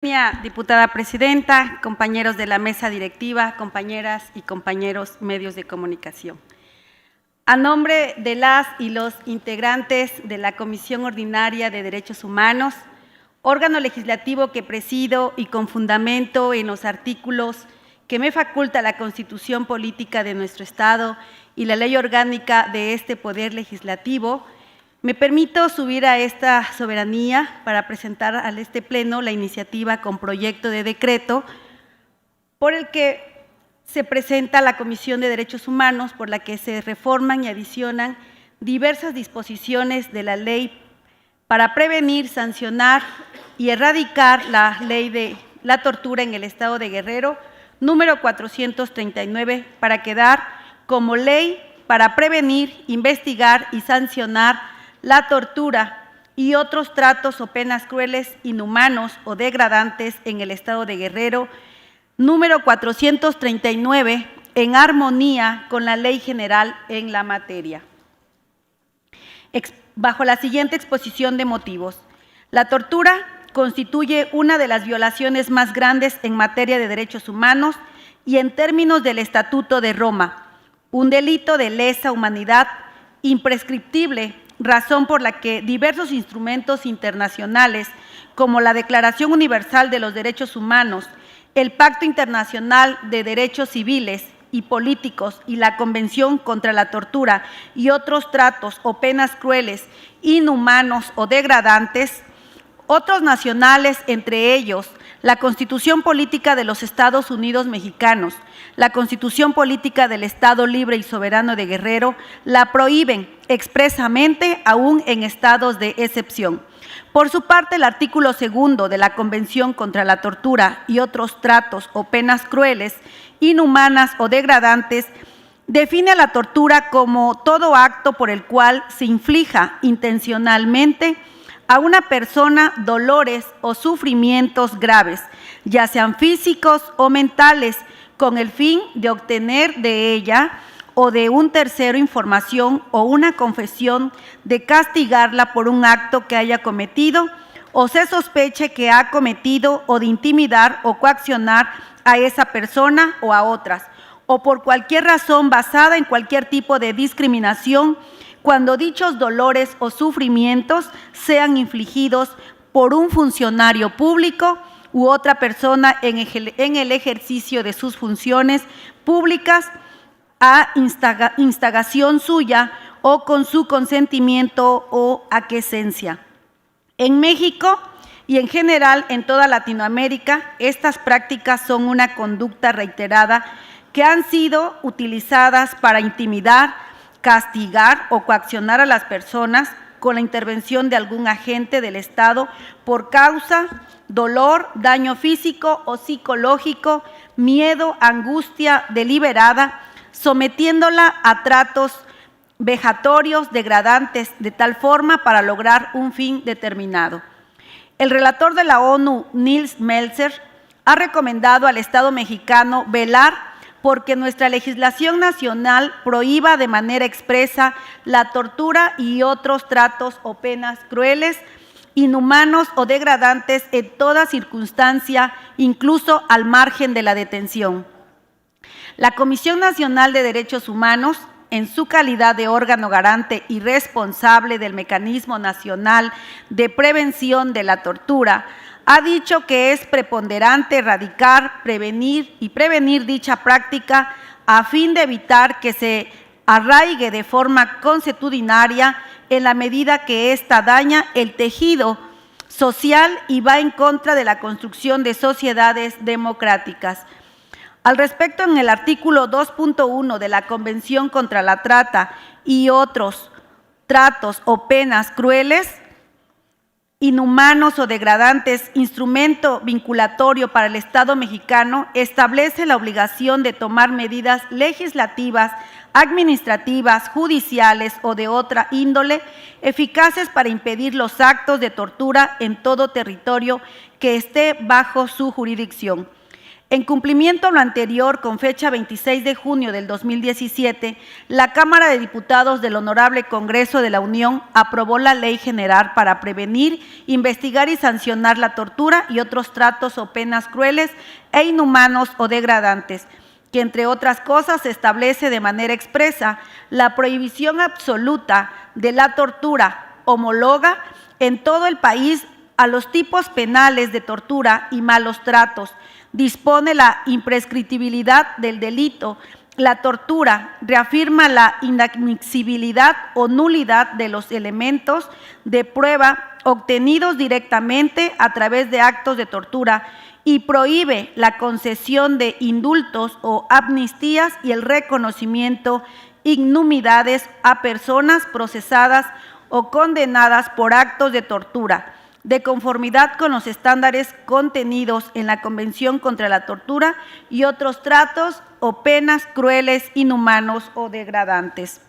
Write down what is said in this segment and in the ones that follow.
Diputada presidenta, compañeros de la mesa directiva, compañeras y compañeros medios de comunicación. A nombre de las y los integrantes de la Comisión Ordinaria de Derechos Humanos, órgano legislativo que presido y con fundamento en los artículos que me faculta la Constitución Política de nuestro Estado y la Ley Orgánica de este Poder Legislativo, me permito subir a esta soberanía para presentar a este Pleno la iniciativa con proyecto de decreto por el que se presenta la Comisión de Derechos Humanos, por la que se reforman y adicionan diversas disposiciones de la ley para prevenir, sancionar y erradicar la ley de la tortura en el Estado de Guerrero, número 439, para quedar como ley para prevenir, investigar y sancionar la tortura y otros tratos o penas crueles, inhumanos o degradantes en el Estado de Guerrero, número 439, en armonía con la Ley General en la materia. Bajo la siguiente exposición de motivos, la tortura constituye una de las violaciones más grandes en materia de derechos humanos y en términos del Estatuto de Roma, un delito de lesa humanidad imprescriptible, razón por la que diversos instrumentos internacionales, como la Declaración Universal de los Derechos Humanos, el Pacto Internacional de Derechos Civiles y Políticos y la Convención contra la Tortura y otros tratos o penas crueles, inhumanos o degradantes, otros nacionales, entre ellos la Constitución Política de los Estados Unidos Mexicanos, la Constitución Política del Estado Libre y Soberano de Guerrero, la prohíben expresamente aún en estados de excepción. Por su parte, el artículo 2 de la Convención contra la Tortura y otros tratos o penas crueles, inhumanas o degradantes, define a la tortura como todo acto por el cual se inflija intencionalmente a una persona dolores o sufrimientos graves, ya sean físicos o mentales, con el fin de obtener de ella o de un tercero información o una confesión de castigarla por un acto que haya cometido o se sospeche que ha cometido, o de intimidar o coaccionar a esa persona o a otras, o por cualquier razón basada en cualquier tipo de discriminación, cuando dichos dolores o sufrimientos sean infligidos por un funcionario público u otra persona en el ejercicio de sus funciones públicas a instagación suya o con su consentimiento o aquiescencia. En México y en general en toda Latinoamérica, estas prácticas son una conducta reiterada que han sido utilizadas para intimidar, castigar o coaccionar a las personas con la intervención de algún agente del Estado por causa, dolor, daño físico o psicológico, miedo, angustia deliberada, sometiéndola a tratos vejatorios, degradantes, de tal forma para lograr un fin determinado. El relator de la ONU, Nils Melzer, ha recomendado al Estado mexicano velar porque nuestra legislación nacional prohíba de manera expresa la tortura y otros tratos o penas crueles, inhumanos o degradantes en toda circunstancia, incluso al margen de la detención. La Comisión Nacional de Derechos Humanos, en su calidad de órgano garante y responsable del Mecanismo Nacional de Prevención de la Tortura, ha dicho que es preponderante erradicar, prevenir dicha práctica a fin de evitar que se arraigue de forma consuetudinaria en la medida que ésta daña el tejido social y va en contra de la construcción de sociedades democráticas. Al respecto, en el artículo 2.1 de la Convención contra la Trata y otros tratos o penas crueles, inhumanos o degradantes, instrumento vinculatorio para el Estado mexicano, establece la obligación de tomar medidas legislativas, administrativas, judiciales o de otra índole, eficaces para impedir los actos de tortura en todo territorio que esté bajo su jurisdicción. En cumplimiento a lo anterior, con fecha 26 de junio del 2017, la Cámara de Diputados del Honorable Congreso de la Unión aprobó la Ley General para prevenir, investigar y sancionar la tortura y otros tratos o penas crueles e inhumanos o degradantes, que entre otras cosas establece de manera expresa la prohibición absoluta de la tortura, homóloga en todo el país a los tipos penales de tortura y malos tratos, dispone la imprescriptibilidad del delito, la tortura, reafirma la inadmisibilidad o nulidad de los elementos de prueba obtenidos directamente a través de actos de tortura y prohíbe la concesión de indultos o amnistías y el reconocimiento inhumidades a personas procesadas o condenadas por actos de tortura, de conformidad con los estándares contenidos en la Convención contra la Tortura y otros tratos o penas crueles, inhumanos o degradantes.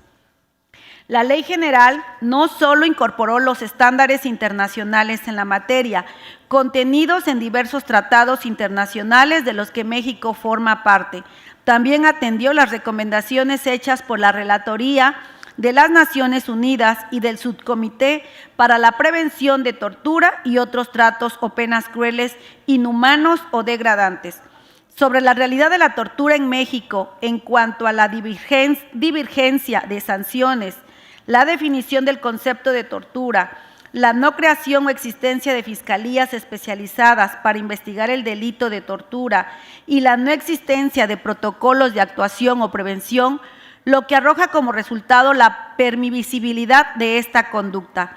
La Ley General no solo incorporó los estándares internacionales en la materia, contenidos en diversos tratados internacionales de los que México forma parte, también atendió las recomendaciones hechas por la Relatoría de las Naciones Unidas y del Subcomité para la Prevención de Tortura y otros tratos o penas crueles, inhumanos o degradantes. Sobre la realidad de la tortura en México en cuanto a la divergencia de sanciones, la definición del concepto de tortura, la no creación o existencia de fiscalías especializadas para investigar el delito de tortura y la no existencia de protocolos de actuación o prevención, lo que arroja como resultado la permisibilidad de esta conducta.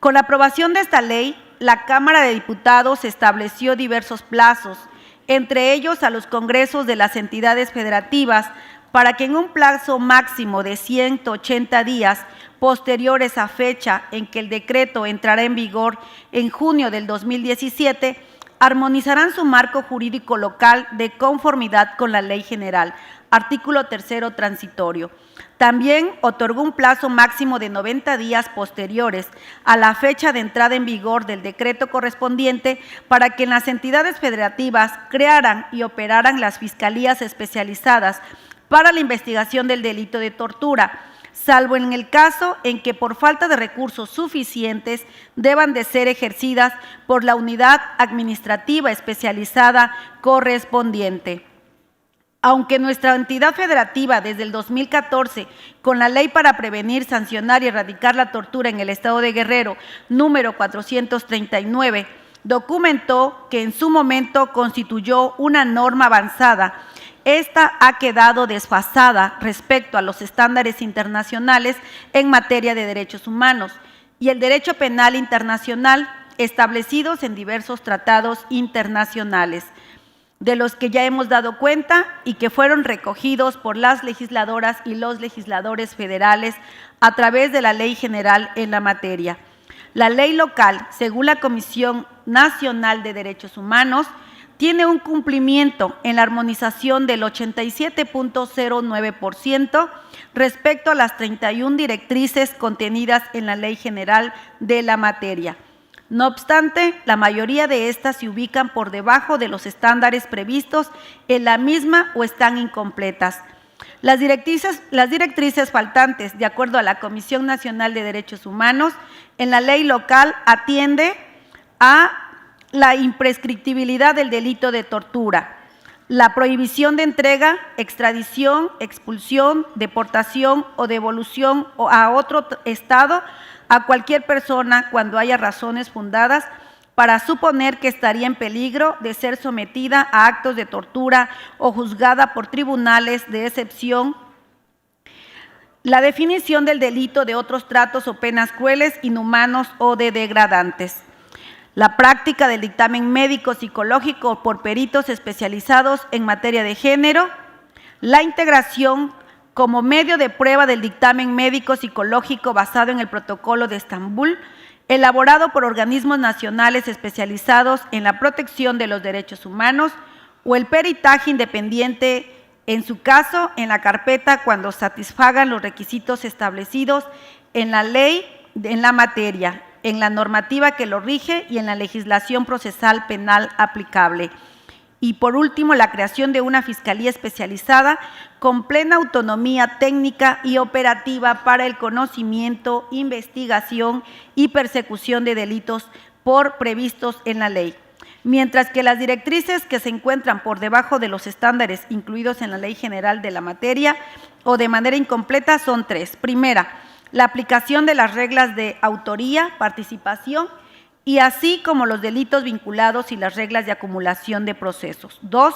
Con la aprobación de esta ley, la Cámara de Diputados estableció diversos plazos, entre ellos a los congresos de las entidades federativas, para que en un plazo máximo de 180 días posteriores a fecha en que el decreto entrará en vigor en junio del 2017, armonizarán su marco jurídico local de conformidad con la Ley General, artículo 3º transitorio. También otorgó un plazo máximo de 90 días posteriores a la fecha de entrada en vigor del decreto correspondiente para que en las entidades federativas crearan y operaran las fiscalías especializadas para la investigación del delito de tortura, salvo en el caso en que por falta de recursos suficientes deban de ser ejercidas por la unidad administrativa especializada correspondiente. Aunque nuestra entidad federativa desde el 2014, con la Ley para Prevenir, Sancionar y Erradicar la Tortura en el Estado de Guerrero, número 439, documentó que en su momento constituyó una norma avanzada, esta ha quedado desfasada respecto a los estándares internacionales en materia de derechos humanos y el derecho penal internacional establecidos en diversos tratados internacionales, de los que ya hemos dado cuenta y que fueron recogidos por las legisladoras y los legisladores federales a través de la Ley General en la materia. La ley local, según la Comisión Nacional de Derechos Humanos, tiene un cumplimiento en la armonización del 87.09% respecto a las 31 directrices contenidas en la Ley General de la materia. No obstante, la mayoría de estas se ubican por debajo de los estándares previstos en la misma o están incompletas. Las directrices faltantes, de acuerdo a la Comisión Nacional de Derechos Humanos, en la ley local atiende a la imprescriptibilidad del delito de tortura, la prohibición de entrega, extradición, expulsión, deportación o devolución a otro estado a cualquier persona cuando haya razones fundadas para suponer que estaría en peligro de ser sometida a actos de tortura o juzgada por tribunales de excepción. La definición del delito de otros tratos o penas crueles, inhumanos o degradantes. La práctica del dictamen médico psicológico por peritos especializados en materia de género. La integración como medio de prueba del dictamen médico psicológico basado en el Protocolo de Estambul, elaborado por organismos nacionales especializados en la protección de los derechos humanos, o el peritaje independiente, en su caso, en la carpeta cuando satisfagan los requisitos establecidos en la ley en la materia, en la normativa que lo rige y en la legislación procesal penal aplicable. Y por último, la creación de una fiscalía especializada con plena autonomía técnica y operativa para el conocimiento, investigación y persecución de delitos previstos en la ley. Mientras que las directrices que se encuentran por debajo de los estándares incluidos en la Ley General de la materia o de manera incompleta son 3. Primera, la aplicación de las reglas de autoría, participación y así como los delitos vinculados y las reglas de acumulación de procesos. 2,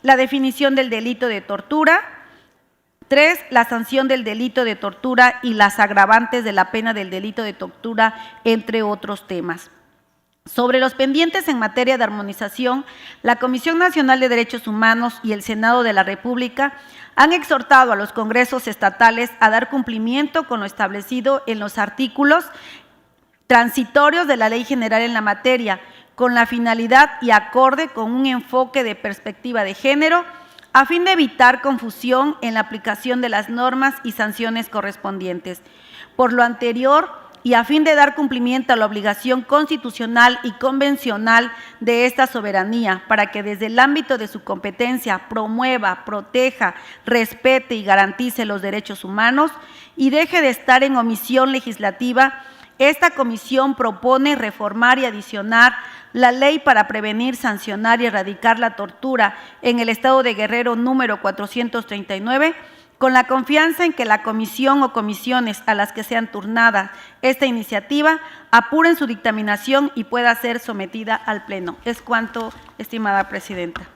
la definición del delito de tortura. 3, la sanción del delito de tortura y las agravantes de la pena del delito de tortura, entre otros temas. Sobre los pendientes en materia de armonización, la Comisión Nacional de Derechos Humanos y el Senado de la República han exhortado a los congresos estatales a dar cumplimiento con lo establecido en los artículos transitorios de la Ley General en la materia, con la finalidad y acorde con un enfoque de perspectiva de género, a fin de evitar confusión en la aplicación de las normas y sanciones correspondientes. Por lo anterior, y a fin de dar cumplimiento a la obligación constitucional y convencional de esta soberanía, para que desde el ámbito de su competencia promueva, proteja, respete y garantice los derechos humanos y deje de estar en omisión legislativa, esta comisión propone reformar y adicionar la ley para prevenir, sancionar y erradicar la tortura en el Estado de Guerrero número 439, con la confianza en que la comisión o comisiones a las que sean turnada esta iniciativa apuren su dictaminación y pueda ser sometida al Pleno. Es cuanto, estimada presidenta.